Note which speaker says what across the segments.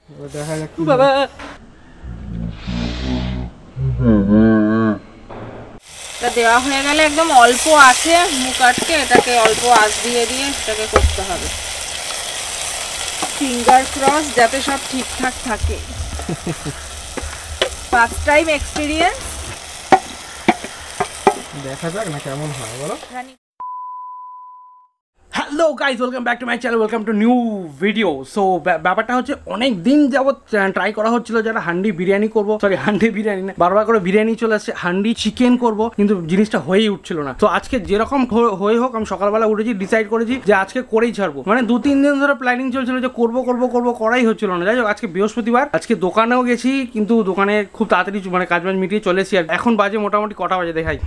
Speaker 1: দেখা যাক
Speaker 2: বাবা এটা দেওয়া হয়ে গেলে একদম অল্প আছে মুখ আটকে এটাকে অল্প আঁচ দিয়ে দিয়ে এটাকে করতে হবে। ফিঙ্গার ক্রস যাতে সব ঠিকঠাক থাকে। ফার্স্ট টাইম এক্সপিরিয়েন্স,
Speaker 1: দেখা যাক না কেমন হয় বলো।
Speaker 3: Hello guys, welcome back to my channel, welcome to new video. So ব্যাপারটা হচ্ছে অনেক দিন যাবত ট্রাই করা হচ্ছিল যারা হান্ডি বিরিয়ানি করবো, সরি হান্ডি বিরিয়ানি না, বারবার করে বিরিয়ানি চলে আসছে, হান্ডি চিকেন করবো, কিন্তু জিনিসটা হয়েই উঠছিল না। তো আজকে যেরকম হয়ে হোক আমি সকালবেলা উঠেছি, ডিসাইড করেছি যে আজকে করেই ছাড়বো। মানে 2-3 দিন ধরে প্ল্যানিং চলছিল যে করবো করবো করবো, করাই হচ্ছিল না। যাই হোক আজকে বৃহস্পতিবার, আজকে দোকানেও গেছি, কিন্তু দোকানে খুব তাড়াতাড়ি মানে কাজবাজ মিটিয়ে চলে এসেছি। আর এখন বাজে মোটামুটি কটা বাজে দেখাই,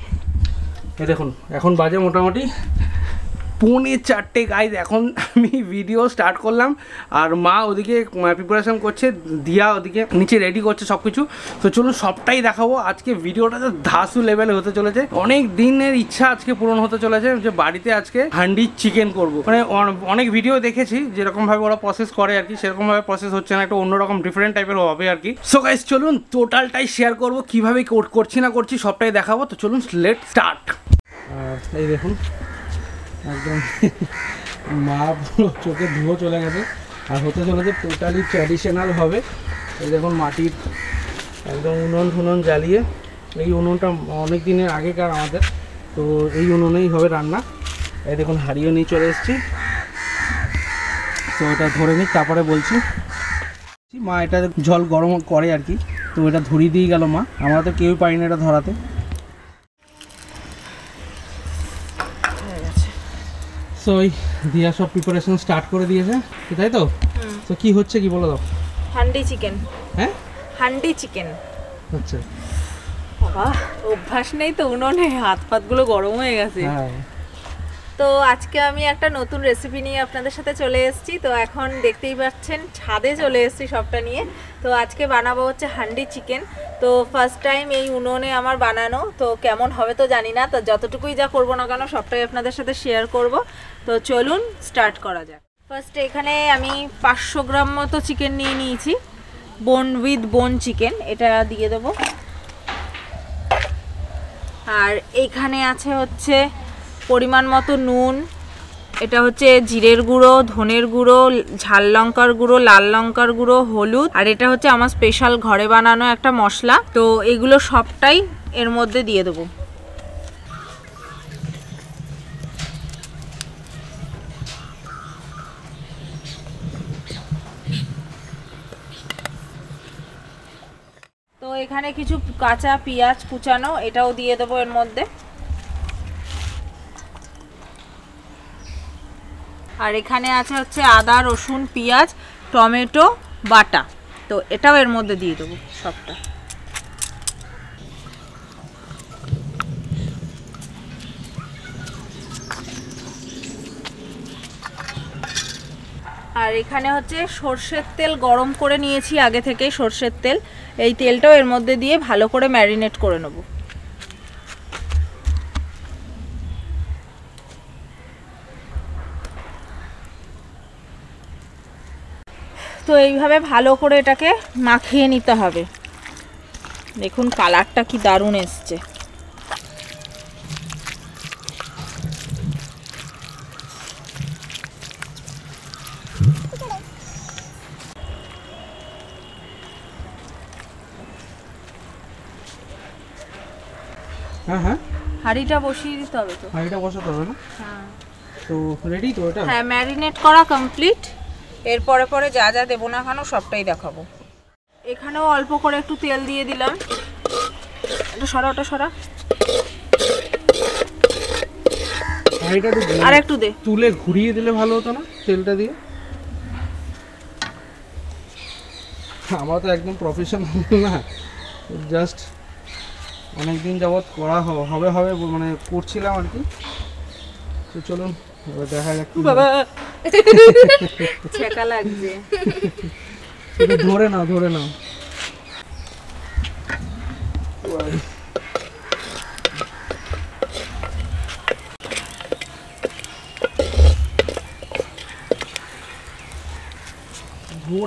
Speaker 3: এই দেখুন এখন বাজে মোটামুটি 3:45 গাইজ। এখন আমি ভিডিও স্টার্ট করলাম আর মা ওদিকে প্রিপারেশন করছে, দিয়া ওদিকে নিচে রেডি করছে সব কিছু। তো চলুন সবটাই দেখাবো। আজকে ভিডিওটা তো ধাসু লেভেলে হতে চলেছে। অনেক দিনের ইচ্ছা আজকে পূরণ হতে চলেছে যে বাড়িতে আজকে হান্ডি চিকেন করব। মানে অনেক ভিডিও দেখেছি যেরকমভাবে ওরা প্রসেস করে আর কি, সেরকমভাবে প্রসেস হচ্ছে না, একটা অন্যরকম ডিফারেন্ট টাইপের হবে আর কি। সো গাইজ চলুন টোটালটাই শেয়ার করবো, কীভাবে করছি না করছি সবটাই দেখাবো। তো চলুন লেট স্টার্ট।
Speaker 1: এই দেখুন একদম মা পুরো চোখে ধুয়ো চলে গেছে। আর হতে চলেছে টোটালি ট্র্যাডিশনাল হবে। এই দেখুন মাটির একদম উনুন ফুনুন জ্বালিয়ে, এই উনুনটা অনেক দিনের আগেকার আমাদের, তো এই উনুনেই হবে রান্না। এই দেখুন হাঁড়িও নিয়ে চলে এসেছি। তো এটা ধরে নিই তারপরে বলছি। মা এটা জল গরম করে আর কি, তো এটা ধরিয়ে দিয়ে গেল মা, আমরা তো কেউই পারি না এটা ধরাতে। তো ওই দিয়া সব প্রিপারেশন স্টার্ট করে দিয়েছে, তাই তো? তো কি হচ্ছে কি বলে দাও।
Speaker 2: হান্ডি চিকেন।
Speaker 1: হ্যাঁ
Speaker 2: হান্ডি চিকেন।
Speaker 1: আচ্ছা
Speaker 2: বাবা অভ্যাস নেই তো উনুনে, হাত পাতগুলো গরম হয়ে গেছে।
Speaker 1: হ্যাঁ।
Speaker 2: তো আজকে আমি একটা নতুন রেসিপি নিয়ে আপনাদের সাথে চলে এসেছি। তো এখন দেখতেই পাচ্ছেন ছাদে চলে এসেছি সবটা নিয়ে। তো আজকে বানাবো হচ্ছে হান্ডি চিকেন। তো ফার্স্ট টাইম এই উনুনে আমার বানানো, তো কেমন হবে তো জানি না। তো যতটুকুই যা করবো না কেন সবটাই আপনাদের সাথে শেয়ার করব। তো চলুন স্টার্ট করা যাক। ফার্স্টে এখানে আমি 500 গ্রাম মতো চিকেন নিয়ে নিয়েছি, বোন উইথ বোন চিকেন, এটা দিয়ে দেবো। আর এইখানে আছে হচ্ছে পরিমাণ মতো নুন, এটা হচ্ছে জিরের গুঁড়ো, ধনের গুঁড়ো, ঝাল লঙ্কার গুঁড়ো, লাল লঙ্কার গুঁড়ো, হলুদ, আর এটা হচ্ছে আমার স্পেশাল ঘরে বানানো একটা মশলা। তো এগুলো সবটাই এর মধ্যে দিয়ে দেবো। তো এখানে কিছু কাঁচা পেঁয়াজ কুচানো, এটাও দিয়ে দেবো এর মধ্যে। আর এখানে আছে হচ্ছে আদা রসুন পেঁয়াজ টমেটো বাটা, তো এটাও এর মধ্যে দিয়ে দেবো সবটা। আর এখানে হচ্ছে সর্ষের তেল গরম করে নিয়েছি আগে থেকে, সর্ষের তেল, এই তেলটাও এর মধ্যে দিয়ে ভালো করে ম্যারিনেট করে নেব। তো এইভাবে ভালো করে এটাকে মাখিয়ে নিতে হবে। দেখুন কালারটা কি দারুণ এসছে।
Speaker 1: হ্যাঁ হ্যাঁ,
Speaker 2: হাঁড়িটা বসিয়ে দিতে হবে। তো
Speaker 1: হাঁড়িটা বসাতে হবে না?
Speaker 2: হ্যাঁ।
Speaker 1: তো রেডি তো এটা?
Speaker 2: হ্যাঁ ম্যারিনেট করা কমপ্লিট। এরপরে পরে যা যা দেবো না কেন সবটাই দেখাবো। এখানেও অল্প করে একটু তেল দিয়ে দিলাম। এটা সরা, ওটা সরা,
Speaker 1: হাঁড়িটা
Speaker 2: আর একটু দে,
Speaker 1: তুলে ঘুরিয়ে দিলে ভালো হতো না তেলটা দিয়ে? আমরা তো একদম প্রফেশনাল না, জাস্ট অনেকদিন যাবৎ করা হবে মানে করছিলাম আর কি। তো চলুন এবার দেখা যাক।
Speaker 2: বাবা ছেকা লাগছে।
Speaker 1: ধরে নাও ধরে নাও।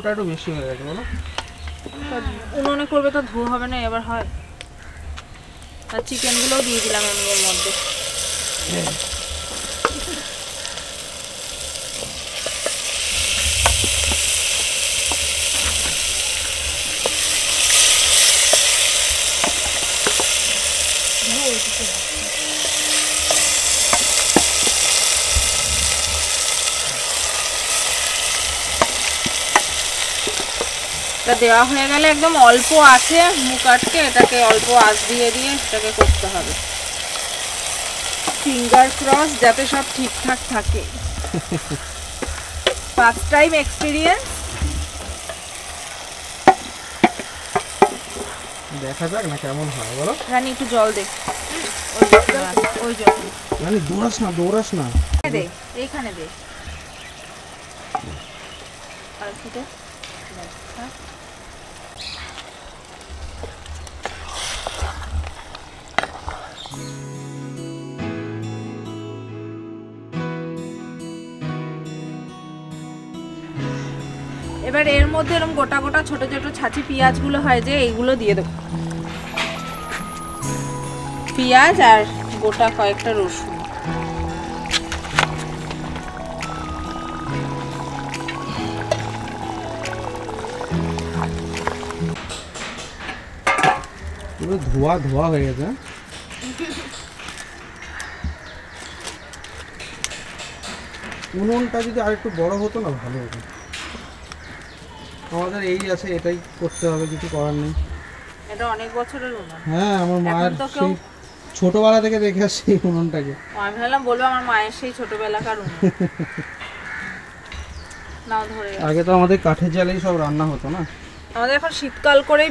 Speaker 1: ধোঁয়াটা একটু বেশি হয়ে গেছে বলো।
Speaker 2: উনুনে করবে তো ধোয়া হবে না, এবার হয়। আর চিকেনগুলোও দিয়ে দিলাম আমি এর মধ্যে। দেওয়া হয়ে গেলে একদম অল্প আছে মুখ আটকে এটাকে অল্প আঁচ দিয়ে দিয়ে এটাকে করতে হবে। ফিঙ্গার ক্রস যাতে সব ঠিকঠাক থাকে। First time experience.
Speaker 1: দেখা যাক না কেমন হয় বলো।
Speaker 2: রানী একটু জল দে, ওই জল
Speaker 1: রানী দৌড়াস না
Speaker 2: দে, এইখানে দে। আর একটু দে। এবার এর মধ্যে এরকম গোটা গোটা ছোট ছোট ছাঁচি পেঁয়াজগুলো হয় যে এইগুলো দিয়ে দেবো। পেঁয়াজ আর গোটা কয়েকটা রসুন।
Speaker 1: পুরো ধোয়া হয়ে গেছে। উনুনটা যদি আর একটু বড় হতো না ভালো হতো। আমাদের এই আছে, এটাই করতে হবে, কিছু করার নেই।
Speaker 2: এটা অনেক বছরের উনুন।
Speaker 1: হ্যাঁ, আমার মায়ের সেই ছোটবেলা থেকে দেখে আসছি উনুনটাকে।
Speaker 2: আমি ভাবলাম বলবো আমার মায়ের সেই ছোটবেলাকার উনুন। নাও ধরে
Speaker 1: আগে তো আমাদের কাঠের জালেই সব রান্না হতো না।
Speaker 2: আমাদের এখন শীতকাল করেই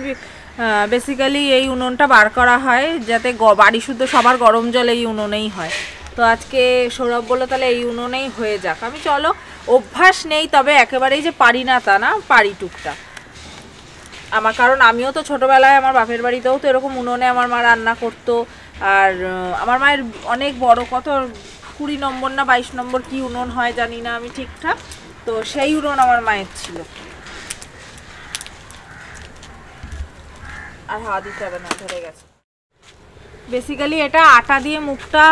Speaker 2: বেসিক্যালি এই উনুনটা বার করা হয় যাতে বাড়ি শুদ্ধ সবার গরম জল এই উনুনেই হয়। তো আজকে সৌরভ বললো তাহলে এই উনুনেই হয়ে যাক। আমি চলো, অভ্যাস নেই তবে একেবারেই যে পারি না তা না, পারি টুকটা। আমার কারণ আমিও তো ছোটোবেলায় আমার বাপের বাড়িতেও তো এরকম উনুনে আমার মা রান্না করতো। আর আমার মায়ের অনেক বড়, কত 20 নম্বর না 22 নম্বর কি উনুন হয় জানি না আমি ঠিকঠাক, তো সেই উনুন আমার মায়ের ছিল। আর হাওয়া দিতে হবে না, ধরে গেছে। বেসিক্যালি এটা আটা দিয়ে মুখটা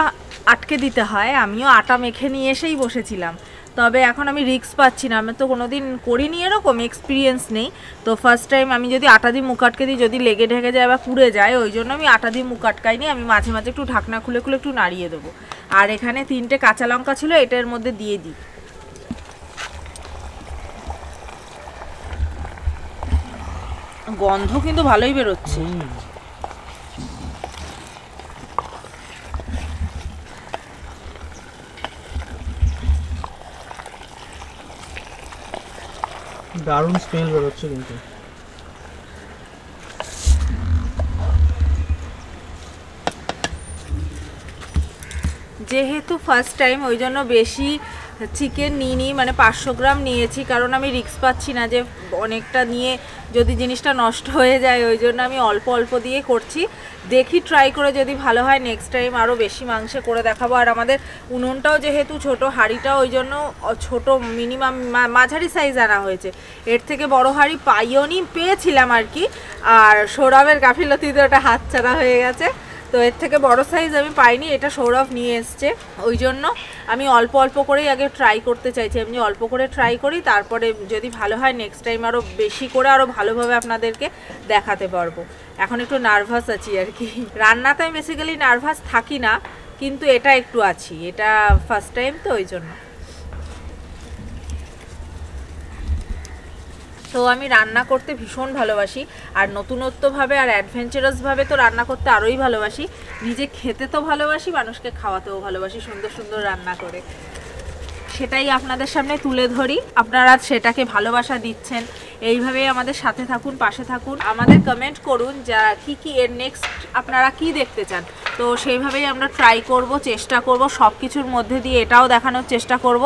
Speaker 2: আটকে দিতে হয়। আমিও আটা মেখে নিয়ে এসেই বসেছিলাম, তবে এখন আমি রিস্ক পাচ্ছি না। আমি তো কোনোদিন করিনি, এরকম এক্সপিরিয়েন্স নেই। তো ফার্স্ট টাইম আমি যদি আটা দিয়ে মুখ আটকে দিই, যদি লেগে ঢেকে যায় বা পুড়ে যায়, ওই জন্য আমি আটা দিয়ে মুখ আটকাইনি। আমি মাঝে মাঝে একটু ঢাকনা খুলে খুলে একটু নাড়িয়ে দেবো। আর এখানে 3টে কাঁচা লঙ্কা ছিল, এটার মধ্যে দিয়ে দিই। গন্ধ কিন্তু ভালোই বেরোচ্ছে।
Speaker 1: দারুণ স্মেল বেরোচ্ছে কিন্তু।
Speaker 2: যেহেতু ফার্স্ট টাইম ওই জন্য বেশি চিকেন নিইনি, মানে 500 গ্রাম নিয়েছি, কারণ আমি রিস্ক পাচ্ছি না যে অনেকটা নিয়ে যদি জিনিসটা নষ্ট হয়ে যায়। ওই জন্য আমি অল্প অল্প দিয়ে করছি। দেখি ট্রাই করে যদি ভালো হয় নেক্সট টাইম আরও বেশি মাংসে করে দেখাবো। আর আমাদের উনুনটাও যেহেতু ছোট, হাঁড়িটাও ওই জন্য ছোট, মিনিমাম মাঝারি সাইজ আনা হয়েছে। এর থেকে বড় হাঁড়ি পাইওনি, পেয়েছিলাম আর কি। আর সৌরভের গাফিলতিতে ওটা হাতছাড়া হয়ে গেছে। তো এর থেকে বড় সাইজ আমি পাইনি, এটা সৌরভ নিয়ে এসছে। ওই জন্য আমি অল্প অল্প করেই আগে ট্রাই করতে চাইছি। আমি অল্প করে ট্রাই করি, তারপরে যদি ভালো হয় নেক্সট টাইম আরও বেশি করে আরও ভালোভাবে আপনাদেরকে দেখাতে পারবো। এখন একটু নার্ভাস আছি আর কি। রান্নাতে আমি বেসিক্যালি নার্ভাস থাকি না, কিন্তু এটা একটু আছি, এটা ফার্স্ট টাইম তো ওই জন্য। তো আমি রান্না করতে ভীষণ ভালোবাসি, আর নতুনত্বভাবে আর অ্যাডভেঞ্চারাসভাবে তো রান্না করতে আরোই ভালোবাসি। নিজে খেতে তো ভালোবাসি, মানুষকে খাওয়াতেও ভালোবাসি সুন্দর সুন্দর রান্না করে। সেটাই আপনাদের সামনে তুলে ধরি। আপনারা সেটাকে ভালোবাসা দিচ্ছেন, এইভাবেই আমাদের সাথে থাকুন, পাশে থাকুন। আমাদের কমেন্ট করুন যা কি এর নেক্সট আপনারা কি দেখতে চান। তো সেইভাবেই আমরা ট্রাই করব, চেষ্টা করব, সব কিছুর মধ্যে দিয়ে এটাও দেখানোর চেষ্টা করব।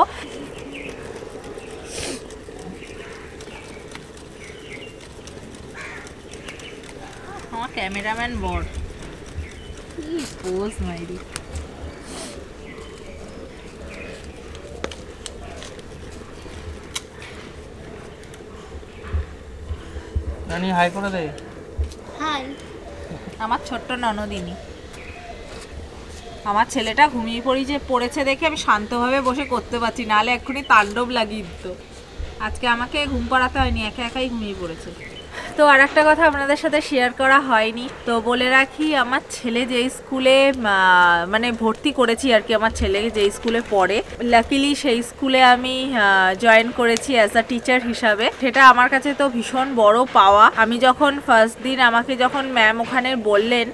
Speaker 2: আমার ক্যামেরাম্যান বড় কি পোজ মাইরি।
Speaker 1: রানী হাই করে দে।
Speaker 4: হাই।
Speaker 2: আমার ছোট্ট ননদিনী। আমার ছেলেটা ঘুমিয়ে পড়েছে দেখে আমি শান্তভাবে বসে করতে পারছি, নাহলে এক্ষুনি তাণ্ডব লাগিয়ে দিত। আজকে আমাকে ঘুম পাড়াতে হয়নি, একা একাই ঘুমিয়ে পড়েছে। তো আর একটা কথা আপনাদের সাথে শেয়ার করা হয়নি, তো বলে রাখি, আমার ছেলে যেই স্কুলে মানে ভর্তি করেছি আর কি, আমার ছেলে যেই স্কুলে পড়ে, লাকিলি সেই স্কুলে আমি জয়েন করেছি অ্যাজ আ টিচার হিসাবে। সেটা আমার কাছে তো ভীষণ বড় পাওয়া। আমি যখন ফার্স্ট দিন আমাকে যখন ম্যাম ওখানে বললেন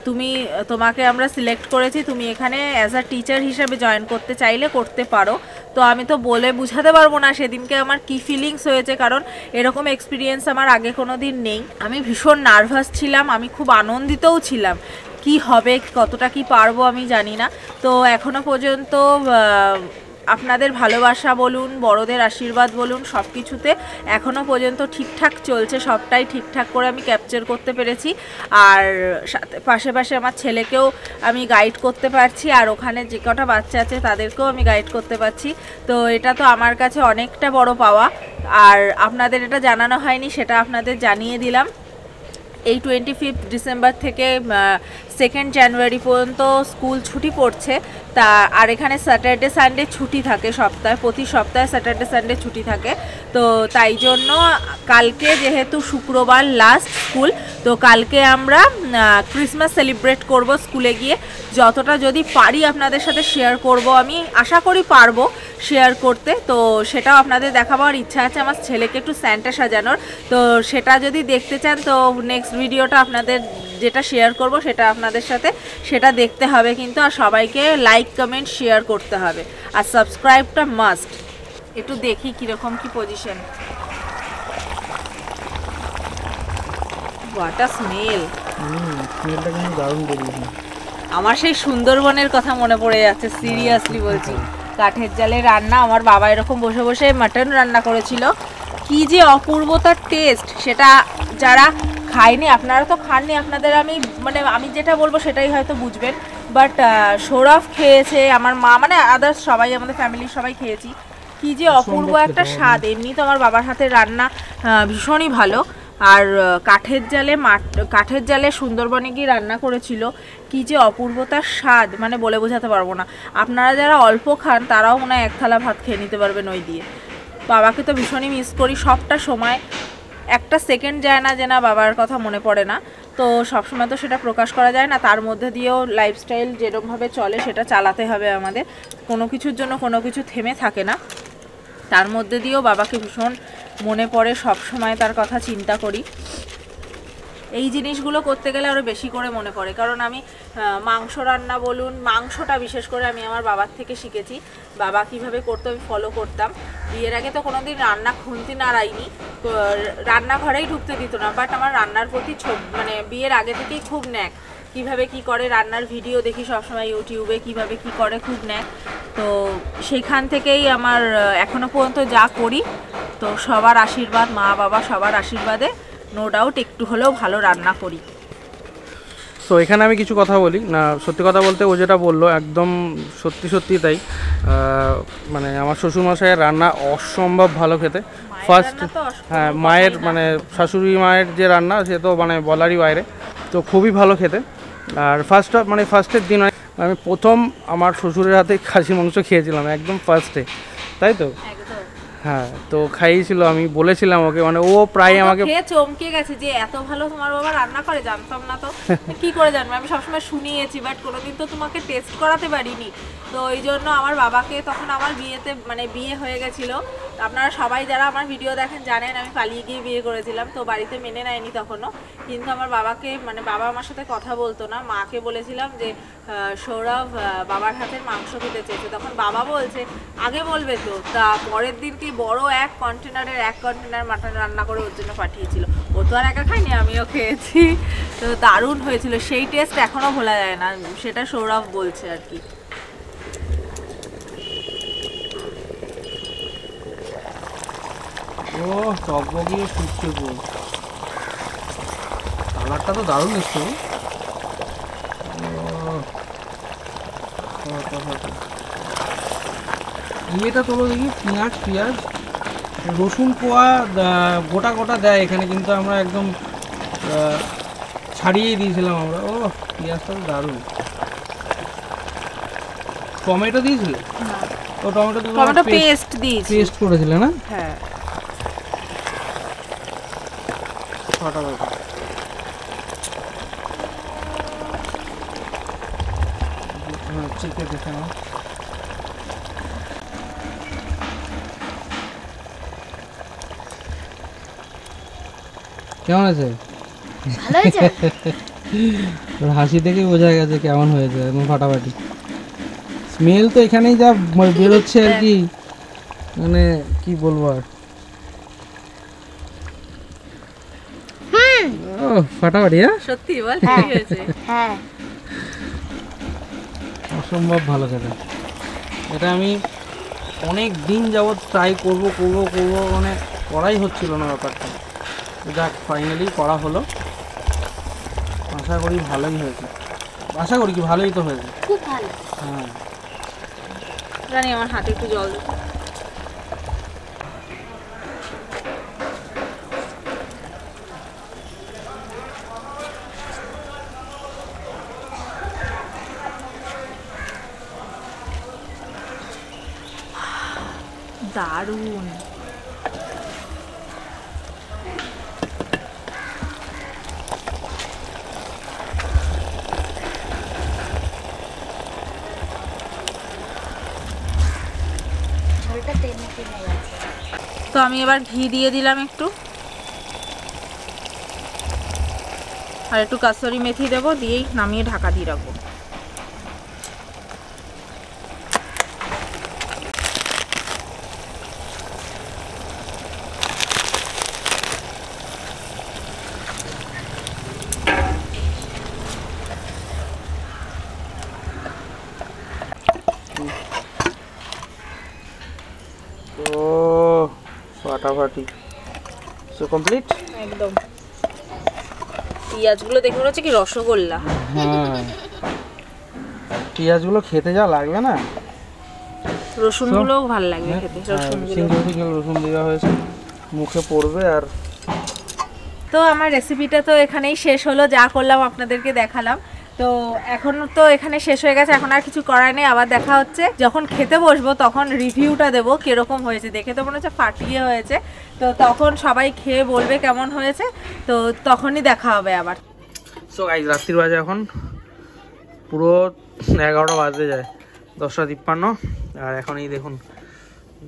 Speaker 2: তোমাকে আমরা সিলেক্ট করেছি, তুমি এখানে অ্যাজ আ টিচার হিসাবে জয়েন করতে চাইলে করতে পারো, তো আমি তো বলে বুঝাতে পারবো না সেদিনকে আমার কি ফিলিংস হয়েছে, কারণ এরকম এক্সপিরিয়েন্স আমার আগে কোনো দিন নেই। আমি ভীষণ নার্ভাস ছিলাম, আমি খুব আনন্দিতও ছিলাম। কি হবে, কতটা কি পারবো আমি জানি না। তো এখনো পর্যন্ত আপনাদের ভালোবাসা বলুন, বড়দের আশীর্বাদ বলুন, সব কিছুতে এখনও পর্যন্ত ঠিকঠাক চলছে, সবটাই ঠিকঠাক করে আমি ক্যাপচার করতে পেরেছি। আর পাশে আমার ছেলেকেও আমি গাইড করতে পারছি, আর ওখানে যে কটা বাচ্চা আছে তাদেরকেও আমি গাইড করতে পারছি। তো এটা তো আমার কাছে অনেকটা বড় পাওয়া। আর আপনাদের এটা জানানো হয়নি, সেটা আপনাদের জানিয়ে দিলাম। এই 25 ডিসেম্বর থেকে 2 জানুয়ারি পর্যন্ত স্কুল ছুটি পড়ছে। তা আর এখানে স্যাটারডে সানডে ছুটি থাকে, প্রতি সপ্তাহে স্যাটারডে সানডে ছুটি থাকে। তো তাই জন্য কালকে যেহেতু শুক্রবার লাস্ট স্কুল, তো কালকে আমরা ক্রিসমাস সেলিব্রেট করব স্কুলে গিয়ে। যতটা যদি পারি আপনাদের সাথে শেয়ার করব, আমি আশা করি পারবো শেয়ার করতে। তো সেটাও আপনাদের দেখাবার ইচ্ছা আছে, আমার ছেলেকে একটু স্যান্টা সাজানোর। তো সেটা যদি দেখতে চান, তো নেক্সট ভিডিওটা আপনাদের যেটা শেয়ার করব সেটা আপনাদের সাথে, সেটা দেখতে হবে কিন্তু। আর সবাইকে লাইক কমেন্ট শেয়ার করতে হবে, আর সাবস্ক্রাইবটা মাস্ট। একটু দেখি কীরকম কি পজিশন। What a smell!
Speaker 1: স্মেলটা কিন্তু দারুণ বেরিয়েছে।
Speaker 2: আমার সেই সুন্দরবনের কথা মনে পড়ে যাচ্ছে, সিরিয়াসলি বলছি। কাঠের জালে রান্না, আমার বাবা এরকম বসে বসে মাটন রান্না করেছিল, কি যে অপূর্ব তার টেস্ট। সেটা যারা খায়নি, আপনারা তো খাননি, আপনাদের আমি যেটা বলবো সেটাই হয়তো বুঝবেন। বাট সৌরভ খেয়েছে, আমার মা, মানে আদার্স সবাই, আমাদের ফ্যামিলির সবাই খেয়েছি। কি যে অপূর্ব একটা স্বাদ। এমনি তো আমার বাবার হাতের রান্না ভীষণই ভালো। আর কাঠের জালে সুন্দরবনে গিয়ে রান্না করেছিল, কি যে অপূর্বতার স্বাদ, মানে বলে বোঝাতে পারবো না। আপনারা যারা অল্প খান তারাও মনে হয় 1 থালা ভাত খেয়ে নিতে পারবেন ওই দিয়ে। বাবাকে তো ভীষণই মিস করি। সবটা সময় একটা সেকেন্ড যায় না যে না বাবার কথা মনে পড়ে না। তো সবসময় তো সেটা প্রকাশ করা যায় না, তার মধ্যে দিয়েও লাইফস্টাইল যেরকমভাবে চলে সেটা চালাতে হবে আমাদের। কোনো কিছুর জন্য কোনো কিছু থেমে থাকে না, তার মধ্যে দিয়েও বাবাকে ভীষণ মনে পড়ে, সব সময় তার কথা চিন্তা করি। এই জিনিসগুলো করতে গেলে আরও বেশি করে মনে পড়ে, কারণ আমি মাংস রান্না বলুন, মাংসটা বিশেষ করে আমি আমার বাবার থেকে শিখেছি। বাবা কিভাবে করতো আমি ফলো করতাম। বিয়ের আগে তো কোনোদিন রান্না খুন্তি নাড়াইনি, রান্নাঘরেই ঢুকতে দিত না। বাট আমার রান্নার প্রতি মানে বিয়ের আগে থেকেই খুব ন্যাক। কিভাবে কি করে রান্নার ভিডিও দেখি সবসময় ইউটিউবে, কিভাবে কি করে খুব ন্যাক। তো সেইখান থেকেই আমার এখনো পর্যন্ত যা করি, তো সবার আশীর্বাদ, মা বাবা সবার আশীর্বাদে নো ডাউট একটু হলেও ভালো রান্না করি।
Speaker 3: সো এখানে আমি কিছু কথা বলি না, সত্যি কথা বলতে ও যেটা বললো একদম সত্যি তাই। মানে আমার শ্বশুরমশাইয়ের রান্না অসম্ভব ভালো খেতে। ফার্স্ট হ্যাঁ, মায়ের মানে শাশুড়ি মায়ের যে রান্না সে তো মানে বলারই বাইরে, তো খুবই ভালো খেতে। আর ফার্স্টের দিন আমি প্রথম আমার শ্বশুরের হাতে খাসি মাংস খেয়েছিলাম, একদম ফার্স্টে, তাই তো? হ্যাঁ, তো খাইয়েছিল, আমি বলেছিলাম ওকে, মানে ও প্রায় আমাকে
Speaker 2: খেয়ে চমকে গেছে যে এত ভালো তোমার বাবা রান্না করে, জানতাম না তো। কি করে জানবো, আমি সবসময় শুনিয়েছি বাট কোনোদিন তো তোমাকে টেস্ট করাতে পারিনি। তো এই জন্য আমার বাবাকে তখন আমার বিয়েতে, মানে বিয়ে হয়ে গেছিলো, আপনারা সবাই যারা আমার ভিডিও দেখেন জানেন আমি পালিয়ে গিয়ে বিয়ে করেছিলাম, তো বাড়িতে মেনে নেয়নি তখনও। কিন্তু আমার বাবাকে, মানে বাবা আমার সাথে কথা বলতো না, মাকে বলেছিলাম যে সৌরভ বাবার হাতের মাংস খেতে চেয়েছে। তখন বাবা বলছে আগে বলবে তো। তা পরের দিন কি বড় 1 কন্টেনার মাটন রান্না করে ওর জন্য পাঠিয়েছিল। ও তো আর একা খাইনি, আমিও খেয়েছি। তো দারুণ হয়েছিল, সেই টেস্ট এখনও ভোলা যায় না, সেটা সৌরভ বলছে আর কি।
Speaker 1: ও টকবগিয়ে শুকছে গো, কালারটা তো দারুণ এসছে। ইয়েটা তোলো দেখি, পেঁয়াজ রসুন কোয়া গোটা দেয় এখানে, কিন্তু আমরা একদম ছাড়িয়েই দিয়েছিলাম আমরা। ও পেঁয়াজটা দারুণ। টমেটো দিয়েছিলে? ও টমেটো
Speaker 2: পেস্ট দিয়েছি,
Speaker 1: পেস্ট করেছিলে না?
Speaker 2: হ্যাঁ।
Speaker 1: ফাটাফাটি। চিকেন দেখে নাও। কেমন আছে?
Speaker 2: ভালো হয়েছে।
Speaker 1: তোর হাসি থেকেই বোঝা গেছে কেমন হয়েছে, একদম ফাটাফাটি। স্মেল তো এখানেই যা বেরোচ্ছে আর কি, মানে কি বলবো আর। ও ফাটাফাটি। হ্যাঁ
Speaker 2: সত্যি বল, কি হয়েছে?
Speaker 4: হ্যাঁ,
Speaker 1: অসম্ভব ভালো খেতে। এটা আমি অনেক দিন যাবৎ ট্রাই করব মানে করাই হচ্ছিল না ব্যাপারটা। যাক ফাইনালি করা হলো। আশা করি ভালোই হয়েছে, আশা করি কি ভালোই তো হয়েছে।
Speaker 4: খুব ভালো।
Speaker 1: হ্যাঁ
Speaker 2: জানি, আমার হাতে একটু জল দিতে। দারুণ।
Speaker 4: ঝোলটা টেনে টেনে গেছে।
Speaker 2: তো আমি এবার ঘি দিয়ে দিলাম একটু, আর একটু কাসুরি মেথি দেবো, দিয়েই নামিয়ে ঢাকা দিয়ে রাখবো।
Speaker 1: তো ফাটাফাটি। So complete.
Speaker 2: একদম। পেঁয়াজগুলো দেখে মনে হচ্ছে কি রসগোল্লা।
Speaker 1: হ্যাঁ পেঁয়াজগুলো খেতে যা লাগবে না,
Speaker 2: রসুনগুলোও ভালো লাগবে খেতে।
Speaker 1: সিঙ্গেল রসুন দেওয়া হয়েছে, মুখে পড়বে। আর
Speaker 2: তো আমার রেসিপিটা তো এখানেই শেষ হলো, যা করলাম আপনাদেরকে দেখালাম। তো এখন তো এখানে শেষ হয়ে গেছে, এখন আর কিছু করার নেই। আবার দেখা হচ্ছে যখন খেতে বসবো, তখন রিভিউটা দেবো কিরকম হয়েছে। দেখে তো মনে হচ্ছে ফাটিয়ে হয়েছে, তো তখন সবাই খেয়ে বলবে কেমন হয়েছে, তো তখনই দেখা হবে আবার।
Speaker 1: সো গাইস রাত্রির বাজে এখন পুরো 11টা বাজতে যায়, 10:53। আর এখন এই দেখুন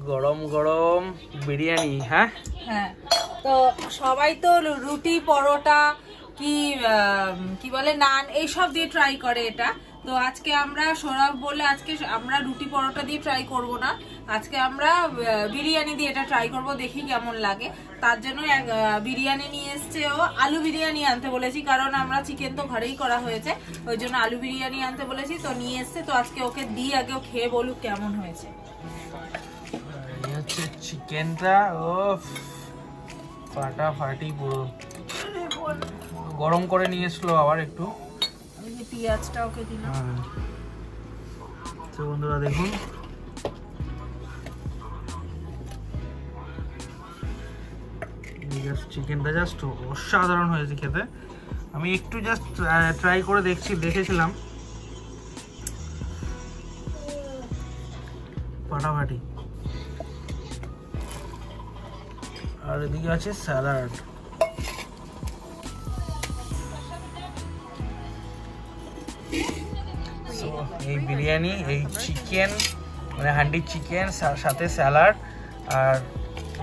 Speaker 1: গরম গরম বিরিয়ানি। হ্যাঁ
Speaker 2: হ্যাঁ, তো সবাই তো রুটি পরোটা কি বলে নান এইসব দিয়ে ট্রাই করে এটা। তো আজকে আমরা সৌরভ বলে আজকে আমরা রুটি পরোটা দিয়ে ট্রাই করব না, আজকে আমরা বিরিয়ানি দিয়ে এটা ট্রাই করব, দেখি কেমন লাগে। তার জন্য বিরিয়ানি নিয়ে এসছে ও। আলু বিরিয়ানি আনতে বলেছি, কারণ আমরা চিকেন তো ঘরেই করা হয়েছে, ওই জন্য আলু বিরিয়ানি আনতে বলেছি। তো নিয়ে এসছে, তো আজকে ওকে দিই, আগে ও খেয়ে বলুক কেমন হয়েছে।
Speaker 1: এই হচ্ছে চিকেনটা। ও ফাটাফাটি পুরো গরম করে নিয়ে এসলো আবার একটু।
Speaker 2: এই যে পেঁয়াজটা ওকে দিলাম।
Speaker 1: তো বন্ধুরা দেখুন চিকেনটা জাস্ট অসাধারণ হয়েছে খেতে। আমি একটু জাস্ট ট্রাই করে দেখেছিলাম, ফাটাফাটি। আর এদিকে আছে স্যালাড। এই বিরিয়ানি, এই চিকেন মানে হান্ডি চিকেন, সাথে স্যালাড আর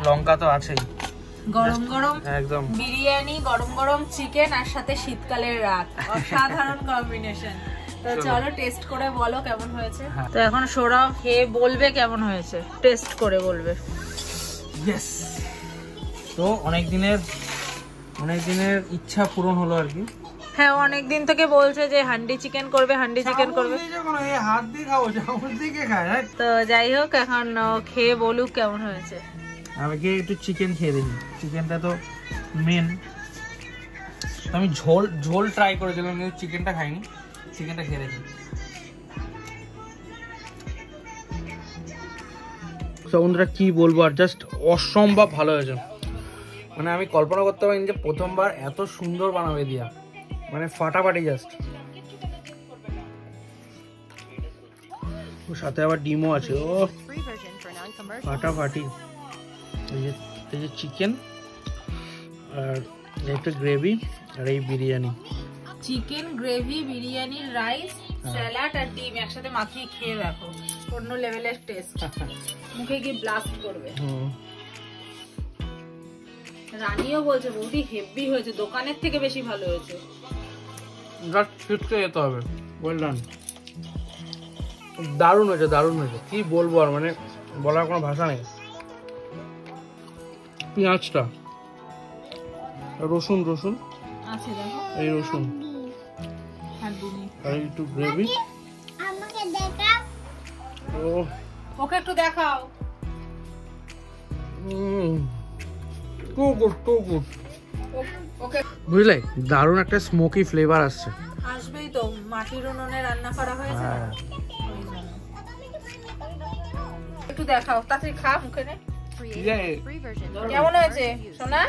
Speaker 1: লঙ্কা তো আছেই।
Speaker 2: গরম গরম
Speaker 1: একদম
Speaker 2: বিরিয়ানি, গরম গরম চিকেন, আর সাথে শীতকালের রাত, অসাধারণ কম্বিনেশন। তো চলো টেস্ট করে বলো কেমন হয়েছে। তো এখন সৌরভ খেয়ে বলবে কেমন হয়েছে, টেস্ট করে বলবে।
Speaker 1: ইয়েস। তো অনেক দিনের ইচ্ছা পূরণ হলো আর কি।
Speaker 2: হ্যাঁ, অনেকদিন থেকে বলছে যে হান্ডি চিকেন করবে, হান্ডি চিকেন করবে।
Speaker 1: হাত দিয়ে খাবো, চামচ দিয়ে কে খায়?
Speaker 2: তো যাই হোক, এখন খেয়ে বলুক কেমন হয়েছে।
Speaker 1: আমি গিয়ে একটু চিকেন খেয়ে দেখি, চিকেনটা তো মেন। আমি ঝোল ট্রাই করেছিলাম, কিন্তু চিকেনটা খাইনি। চিকেনটা খেয়ে দেখি। বন্ধুরা কি বলবো আর, জাস্ট অসম্ভব ভালো হয়েছে।
Speaker 3: মানে আমি কল্পনা করতে পারিনি যে প্রথমবার এত সুন্দর বানাবে দিয়া, মানে ফাটাফাটি জাস্ট। ওর সাথে আবার ডিমও আছে, ও ফাটাফাটি। এই যে চিকেন আর একটা গ্রেভি আর এই biryani,
Speaker 2: chicken gravy, biryani, rice, salad আর ডিম একসাথে মাখিয়ে খেয়ে দেখো, অন্য লেভেলের টেস্ট, মুখে গিয়ে ব্লাস্ট করবে। রানীও বলছে বৌদি হেভি হয়েছে, দোকানের থেকে বেশি ভালো হয়েছে।
Speaker 3: জাস্ট ফিটকে যেতে হবে। ওয়েল ডান, দারুণ হয়েছে, দারুণ হয়েছে, কি বলবো আর, মানে বলার কোনো ভাষা নেই। পেঁয়াজটা, রসুন রসুন
Speaker 2: আছে দেখো,
Speaker 3: এই রসুন আর একটু গ্রেভি।
Speaker 4: আমাকে দেখাও।
Speaker 3: ও
Speaker 2: ওকে একটু দেখাও।
Speaker 3: Too good, too good.
Speaker 2: Okay
Speaker 3: বুঝলে, দারুণ একটা স্মোকি ফ্লেভার আসছে।
Speaker 2: আসবেই তো, মাটির উনুনে রান্না করা হয়েছে না? ওই জন্য। একটু দেখাও, তাড়াতাড়ি খা, মুখে নে। কেমন হয়েছে সোনা?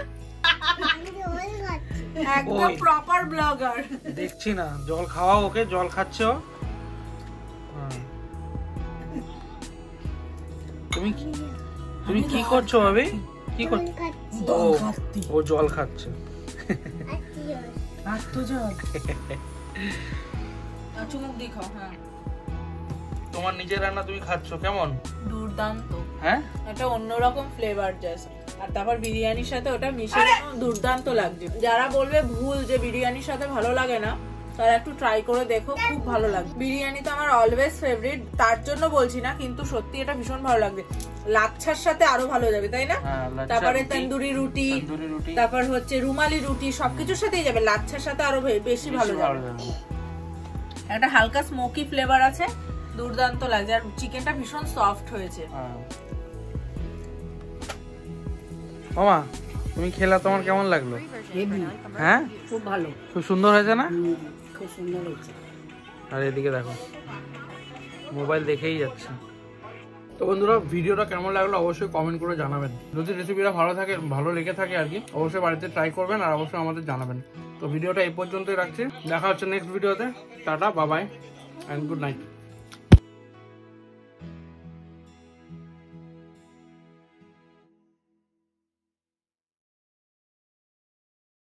Speaker 2: একদম প্রপার ব্লগার।
Speaker 3: দেখছি না, জল খাওয়া ওকে, জল খাচ্ছে ও। তুমি কি করছো ভাবি? কি করছো? ও জল খাচ্ছে।
Speaker 2: আর তো জল চুমুক দিয়ে খাও। হ্যাঁ,
Speaker 3: তোমার নিজের রান্না তুমি খাচ্ছো, কেমন?
Speaker 2: দুর্দান্ত।
Speaker 3: হ্যাঁ,
Speaker 2: এটা অন্যরকম ফ্লেভার জাস্ট, আর তারপর বিরিয়ানির সাথে ওটা মিশে দুর্দান্ত লাগছে। যারা বলবে ভুল যে বিরিয়ানির সাথে ভালো লাগে না, তারা একটু ট্রাই করে দেখো, খুব ভালো লাগবে। বিরিয়ানি তো আমার অলওয়েজ ফেভারিট, তার জন্য বলছি না, কিন্তু সত্যি এটা ভীষণ ভালো লাগবে। লাচ্ছার সাথে আরো ভালো যাবে, তাই না? তারপরে তন্দুরি রুটি, তারপর হচ্ছে রুমালি রুটি, সবকিছুর সাথেই যাবে, লাচ্ছার সাথে আরো বেশি ভালো যাবে। একটা হালকা স্মোকি ফ্লেভার আছে, দুর্দান্ত লাগছে, আর চিকেনটা ভীষণ সফট হয়েছে।
Speaker 3: মামা তুমি খেলা, তোমার কেমন লাগলো? হ্যাঁ,
Speaker 1: খুব ভালো,
Speaker 3: খুব সুন্দর হয়েছে না?
Speaker 1: খুব সুন্দর হয়েছে।
Speaker 3: আর এদিকে দেখো, মোবাইল দেখেই যাচ্ছে। তো বন্ধুরা, ভিডিওটা কেমন লাগলো অবশ্যই কমেন্ট করে জানাবেন। যদি রেসিপিটা ভালো লেগে থাকে আর কি, অবশ্যই বাড়িতে ট্রাই করবেন আর অবশ্যই আমাদের জানাবেন। তো ভিডিওটা এই পর্যন্তই রাখছি, দেখা হচ্ছে নেক্সট ভিডিওতে। Tata, bye bye and good night.